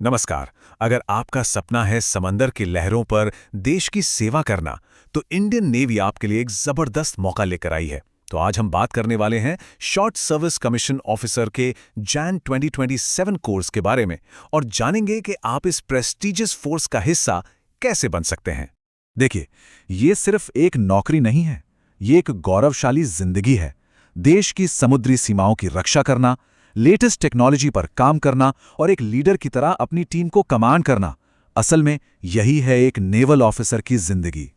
नमस्कार। अगर आपका सपना है समंदर की लहरों पर देश की सेवा करना, तो इंडियन नेवी आपके लिए एक जबरदस्त मौका लेकर आई है। तो आज हम बात करने वाले हैं शॉर्ट सर्विस कमीशन ऑफिसर के जैन 2027 कोर्स के बारे में और जानेंगे कि आप इस प्रेस्टिजियस फोर्स का हिस्सा कैसे बन सकते हैं। देखिए, ये सिर्फ एक नौकरी नहीं है, ये एक गौरवशाली जिंदगी है। देश की समुद्री सीमाओं की रक्षा करना, लेटेस्ट टेक्नोलॉजी पर काम करना और एक लीडर की तरह अपनी टीम को कमांड करना, असल में यही है एक नेवल ऑफिसर की जिंदगी।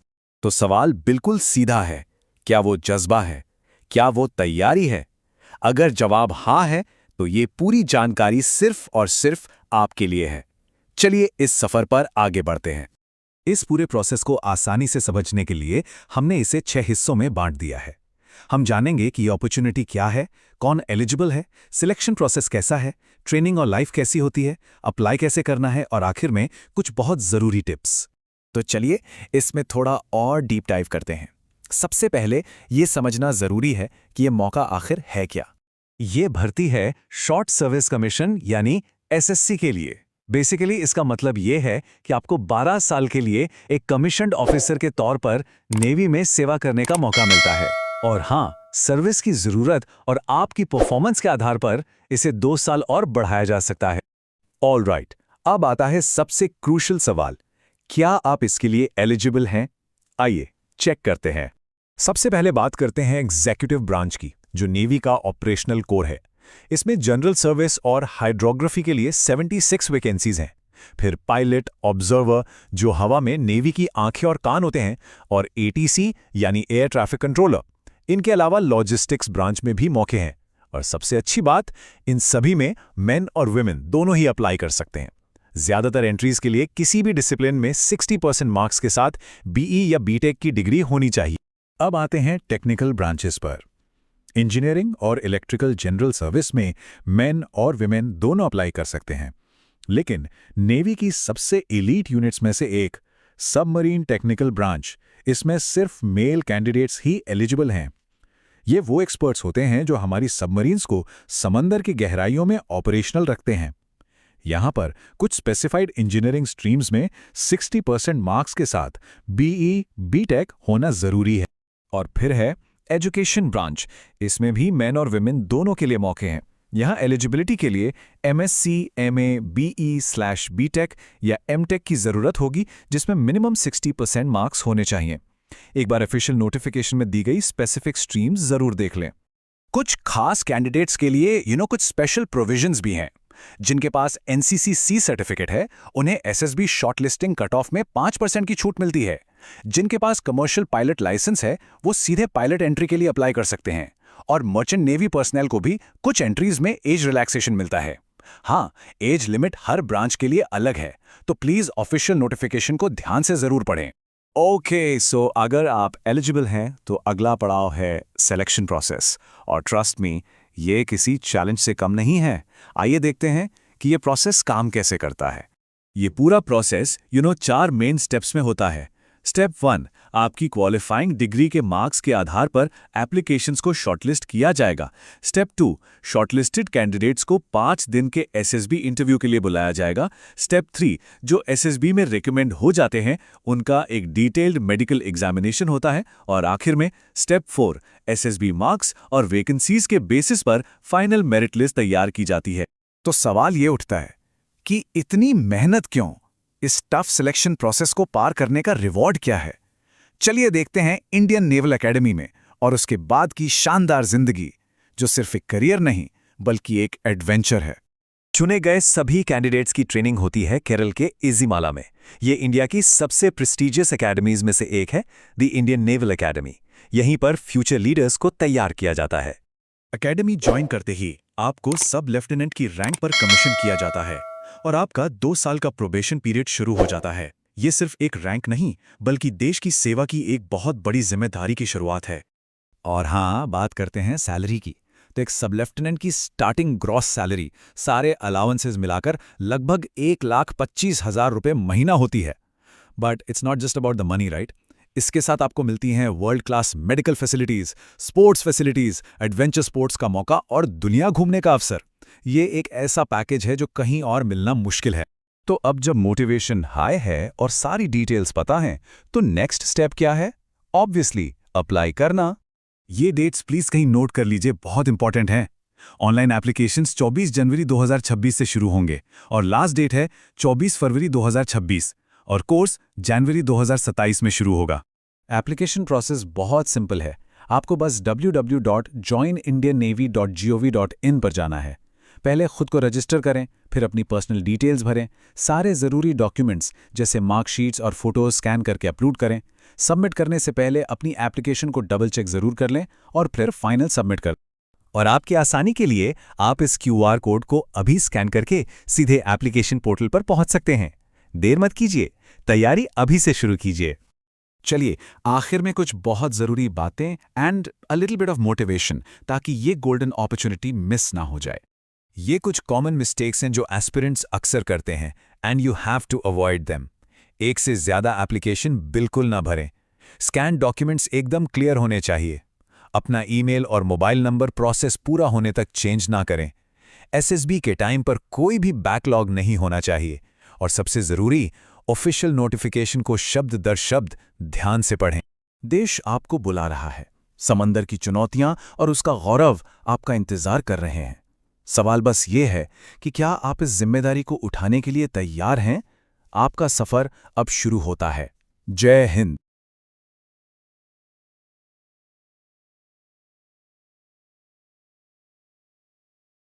तो सवाल बिल्कुल सीधा है, क्या वो जज्बा है, क्या वो तैयारी है? अगर जवाब हाँ है, तो ये पूरी जानकारी सिर्फ और सिर्फ आपके लिए है। चलिए इस सफर पर आगे बढ़ते हैं। इस पूरे प्रोसेस को आसानी से समझने के लिए हमने इसे 6 हिस्सों में बांट दिया है। हम जानेंगे कि ये अपॉर्चुनिटी क्या है, कौन एलिजिबल है, सिलेक्शन प्रोसेस कैसा है, ट्रेनिंग और लाइफ कैसी होती है, अप्लाई कैसे करना है और आखिर में कुछ बहुत ज़रूरी टिप्स। तो चलिए इसमें थोड़ा और डीप डाइव करते हैं। सबसे पहले ये समझना ज़रूरी है कि ये मौका आखिर है क्या। ये भर्ती है शॉर्ट सर्विस कमीशन यानी एसएससी के लिए। बेसिकली इसका मतलब ये है कि आपको 12 साल के लिए एक कमीशन्ड ऑफिसर के तौर पर नेवी में सेवा करने का मौका मिलता है। और हाँ, सर्विस की ज़रूरत और आपकी परफॉर्मेंस के आधार पर इसे 2 साल और बढ़ाया जा सकता है। ऑल राइट, अब आता है सबसे क्रूशियल सवाल, क्या आप इसके लिए एलिजिबल हैं? आइए चेक करते हैं। सबसे पहले बात करते हैं एग्जीक्यूटिव ब्रांच की, जो नेवी का ऑपरेशनल कोर है। इसमें जनरल सर्विस और हाइड्रोग्राफी के लिए 76 वैकेंसीज हैं। फिर पायलट, ऑब्जर्वर, जो हवा में नेवी की आंखें और कान होते हैं, और एटीसी यानी एयर ट्रैफिक कंट्रोलर। इनके अलावा लॉजिस्टिक्स ब्रांच में भी मौके हैं। और सबसे अच्छी बात, इन सभी में मेन और वुमेन दोनों ही अप्लाई कर सकते हैं। ज्यादातर एंट्रीज के लिए किसी भी डिसिप्लिन में 60% मार्क्स के साथ बीई या बीटेक की डिग्री होनी चाहिए। अब आते हैं टेक्निकल ब्रांचेस पर। इंजीनियरिंग और इलेक्ट्रिकल जनरल सर्विस में मेन और विमेन दोनों अप्लाई कर सकते हैं। लेकिन नेवी की सबसे एलीट यूनिट्स में से एक सबमरीन टेक्निकल ब्रांच, इसमें सिर्फ मेल कैंडिडेट्स ही एलिजिबल हैं। ये वो एक्सपर्ट्स होते हैं जो हमारी सबमरीन्स को समंदर की गहराइयों में ऑपरेशनल रखते हैं। यहां पर कुछ स्पेसिफाइड इंजीनियरिंग स्ट्रीम्स में 60% मार्क्स के साथ बीई, बीटेक होना जरूरी है। और फिर है एजुकेशन ब्रांच। इसमें भी मेन और विमेन दोनों के लिए मौके हैं। यहाँ एलिजिबिलिटी के लिए एमएससी, एमए, बीई/बीटेक या एमटेक की ज़रूरत होगी, जिसमें मिनिमम 60% मार्क्स होने चाहिए। एक बार ऑफिशियल नोटिफिकेशन में दी गई स्पेसिफिक स्ट्रीम्स ज़रूर देख लें। कुछ खास कैंडिडेट्स के लिए कुछ स्पेशल प्रोविजंस भी हैं। जिनके पास एनसीसी सर्टिफिकेट है, उन्हें एसएसबी शॉर्टलिस्टिंग कट ऑफ में 5% की छूट मिलती है। जिनके पास कमर्शियल पायलट लाइसेंस है, वो सीधे पायलट एंट्री के लिए अप्लाई कर सकते हैं। और मर्चेंट नेवी पर्सनल को भी कुछ एंट्रीज में एज रिलैक्सेशन मिलता है। हाँ, एज लिमिट हर ब्रांच के लिए अलग है, तो प्लीज ऑफिशियल नोटिफिकेशन को ध्यान से जरूर पढ़ें। ओके, सो अगर आप एलिजिबल हैं तो अगला पड़ाव है सिलेक्शन प्रोसेस। और ट्रस्ट मी, ये किसी चैलेंज से कम नहीं है। आइए देखते हैं कि ये प्रोसेस काम कैसे करता है। ये पूरा प्रोसेस 4 मेन स्टेप्स में होता है। स्टेप 1, आपकी क्वालिफाइंग डिग्री के मार्क्स के आधार पर एप्लीकेशंस को शॉर्टलिस्ट किया जाएगा। स्टेप 2, शॉर्टलिस्टेड कैंडिडेट्स को 5 दिन के एसएसबी इंटरव्यू के लिए बुलाया जाएगा। स्टेप 3, जो एसएसबी में रिकमेंड हो जाते हैं, उनका एक डिटेल्ड मेडिकल एग्जामिनेशन होता है। और आखिर में स्टेप 4, एसएसबी मार्क्स और वैकेंसीज के बेसिस पर फाइनल मेरिट लिस्ट तैयार की जाती है। तो सवाल ये उठता है कि इतनी मेहनत क्यों? इस टफ सिलेक्शन प्रोसेस को पार करने का रिवॉर्ड क्या है? चलिए देखते हैं इंडियन नेवल एकेडमी में और उसके बाद की शानदार जिंदगी, जो सिर्फ एक करियर नहीं बल्कि एक एडवेंचर है। चुने गए सभी कैंडिडेट्स की ट्रेनिंग होती है केरल के इजिमाला में। ये इंडिया की सबसे प्रेस्टिजियस एकेडमीज में से एक है, द इंडियन नेवल एकेडमी। यहीं पर फ्यूचर लीडर्स को तैयार किया जाता है। एकेडमी ज्वाइन करते ही आपको सब लेफ्टिनेंट की रैंक पर कमीशन किया जाता है और आपका 2 साल का प्रोबेशन पीरियड शुरू हो जाता है। ये सिर्फ एक रैंक नहीं, बल्कि देश की सेवा की एक बहुत बड़ी जिम्मेदारी की शुरुआत है। और हाँ, बात करते हैं सैलरी की। तो एक सब लेफ्टिनेंट की स्टार्टिंग ग्रॉस सैलरी सारे अलाउंसेस मिलाकर लगभग 1,25,000 रुपये महीना होती है। But it's not just about the money, right? इसके साथ आपको मिलती हैं world class medical facilities, sports facilities, adventure sports का मौका और दुनिया घूमने का अवसर। ये एक ऐसा पैकेज है जो कहीं और मिलना मुश्किल है। तो अब जब मोटिवेशन हाई है और सारी डिटेल्स पता हैं, तो नेक्स्ट स्टेप क्या है? ऑब्वियसली अप्लाई करना। ये डेट्स प्लीज कहीं नोट कर लीजिए, बहुत इंपॉर्टेंट हैं। ऑनलाइन एप्लीकेशंस 24 जनवरी 2026 से शुरू होंगे और लास्ट डेट है 24 फरवरी 2026 और कोर्स जनवरी 2027 में शुरू होगा। एप्लीकेशन प्रोसेस बहुत सिंपल है। आपको बस www.joinindiannavy.gov.in पर जाना है। पहले खुद को रजिस्टर करें, फिर अपनी पर्सनल डिटेल्स भरें, सारे ज़रूरी डॉक्यूमेंट्स जैसे मार्कशीट्स और फोटोज स्कैन करके अपलोड करें। सबमिट करने से पहले अपनी एप्लीकेशन को डबल चेक ज़रूर कर लें और फिर फाइनल सबमिट कर। और आपकी आसानी के लिए आप इस QR कोड को अभी स्कैन करके सीधे एप्लीकेशन पोर्टल पर पहुंच सकते हैं। देर मत कीजिए, तैयारी अभी से शुरू कीजिए। चलिए, आखिर में कुछ बहुत ज़रूरी बातें and a little bit of motivation, ताकि ये गोल्डन अपॉर्चुनिटी मिस ना हो जाए। ये कुछ कॉमन मिस्टेक्स हैं जो एस्पिरेंट्स अक्सर करते हैं and you have to avoid them. एक से ज़्यादा एप्लीकेशन बिल्कुल ना भरें। स्कैन डॉक्यूमेंट्स एकदम क्लियर होने चाहिए। अपना ईमेल और मोबाइल नंबर प्रोसेस पूरा होने तक चेंज ना करें। SSB के टाइम पर कोई भी बैकलॉग नहीं होना चाहिए। और सबसे ज़रूरी, ऑफिशियल नोटिफिकेशन को शब्द दर शब्द ध्यान से पढ़ें। देश आपको बुला रहा है। समंदर की चुनौतियां और उसका गौरव आपका इंतजार कर रहे हैं। सवाल बस ये है कि क्या आप इस जिम्मेदारी को उठाने के लिए तैयार हैं? आपका सफर अब शुरू होता है। जय हिंद।